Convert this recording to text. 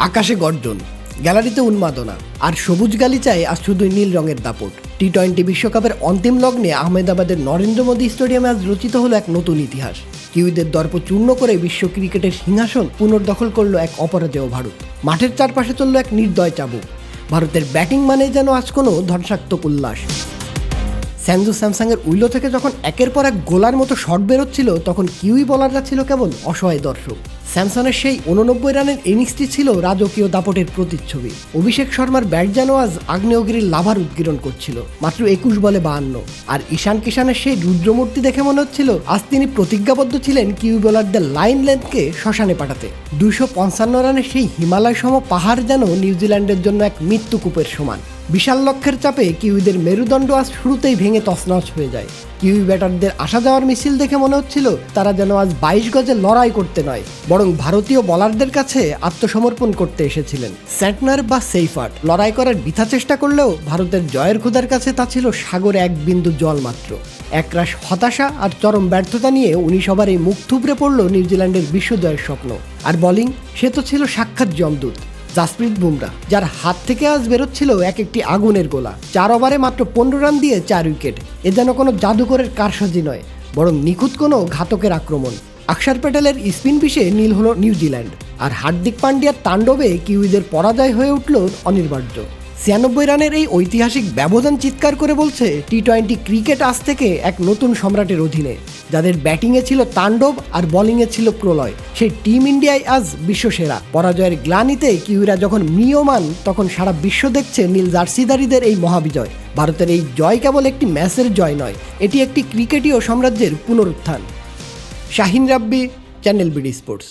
আকাশে গর্জন, গ্যালারিতে উন্মাদনা, আর সবুজ গালিচায় আজ শুধুই নীল রঙের দাপট। টি-20 বিশ্বকাপের অন্তিম লগ্নে আহমেদাবাদের নরেন্দ্র মোদী স্টেডিয়ামে আজ রচিত হলো এক নতুন ইতিহাস। কিউইদের দর্প চূর্ণ করে বিশ্ব ক্রিকেটের সিংহাসন পুনর্দখল করলো এক অপরাজেয় ভারত। মাঠের চারপাশে চলল এক নির্দয় চাবুক। ভারতের ব্যাটিং মানে যেন আজ কোনো ধ্বংসাত্মক উল্লাস। সঞ্জু স্যামসাংয়ের উইলো থেকে যখন একের পর এক গোলার মতো শট বেরোচ্ছিল, তখন কিউই বলাররা ছিল কেবল অসহায় দর্শক। স্যামসনের সেই 89 রানের ইনিংসটি ছিল রাজকীয় দাপটের প্রতিচ্ছবি। অভিষেক শর্মার ব্যাট যেন আজ আগ্নেয়গিরির লাভার উদ্গীরণ করছিল, মাত্র 21 বলে 52। আর ঈশান কিষানের সেই রুদ্রমূর্তি দেখে মনে হচ্ছিল আজ তিনি প্রতিজ্ঞাবদ্ধ ছিলেন কিউই বোলারদের লাইন লেন্থকে শ্মশানে পাঠাতে। 255 রানের সেই হিমালয় সম পাহাড় যেন নিউজিল্যান্ডের জন্য এক মৃত্যুকূপের সমান। বিশাল লক্ষ্যের চাপে কিউইদের মেরুদণ্ড আজ শুরুতেই ভেঙে তছনছ হয়ে যায়। কিউই ব্যাটারদের আসা যাওয়ার মিছিল দেখে মনে হচ্ছিল তারা যেন আজ 22 গজে লড়াই করতে নয়, বরং ভারতীয় বলারদের কাছে আত্মসমর্পণ করতে এসেছিলেন। স্যান্টনার বা সেইফার্ট লড়াই করার বৃথা চেষ্টা করলেও ভারতের জয়ের ক্ষুধার কাছে তা ছিল সাগরে এক বিন্দু জল মাত্র। একরাশ হতাশা আর চরম ব্যর্থতা নিয়ে 19 ওভারেই মুখ থুবড়ে পড়ল নিউজিল্যান্ডের বিশ্বজয়ের স্বপ্ন। আর বোলিং, সে তো ছিল সাক্ষাৎ যমদূত, জাসপ্রীত বুমরা, যার হাত থেকে আজ বেরোচ্ছিল এক একটি আগুনের গোলা। 4 ওভারে মাত্র 15 রান দিয়ে 4 উইকেট। এ যেন কোনো জাদুকরের কারসাজি নয়, বরং নিখুঁত কোনো ঘাতকের আক্রমণ। অক্ষর প্যাটেলের স্পিন পিচে নীল হলো নিউজিল্যান্ড, আর হার্দিক পান্ডিয়ার তাণ্ডবে কিউইদের পরাজয় হয়ে উঠল অনিবার্য। 96 রানের এই ঐতিহাসিক ব্যবধান চিৎকার করে বলছে টি-20 ক্রিকেট আজ থেকে এক নতুন সম্রাটের অধীনে। যাদের ব্যাটিংয়ে ছিল তাণ্ডব আর বোলিংয়ে ছিল প্রলয়, সেই টিম ইন্ডিয়ায় আজ বিশ্বসেরা। পরাজয়ের গ্লানিতে কিউইরা যখন ম্রিয়মান, তখন সারা বিশ্ব দেখছে নীল জার্সিধারীদের এই মহাবিজয়। ভারতের এই জয় কেবল একটি ম্যাচের জয় নয়, এটি একটি ক্রিকেটীয় সাম্রাজ্যের পুনরুত্থান। শাহিন রাব্বি, চ্যানেল বিডি স্পোর্টস।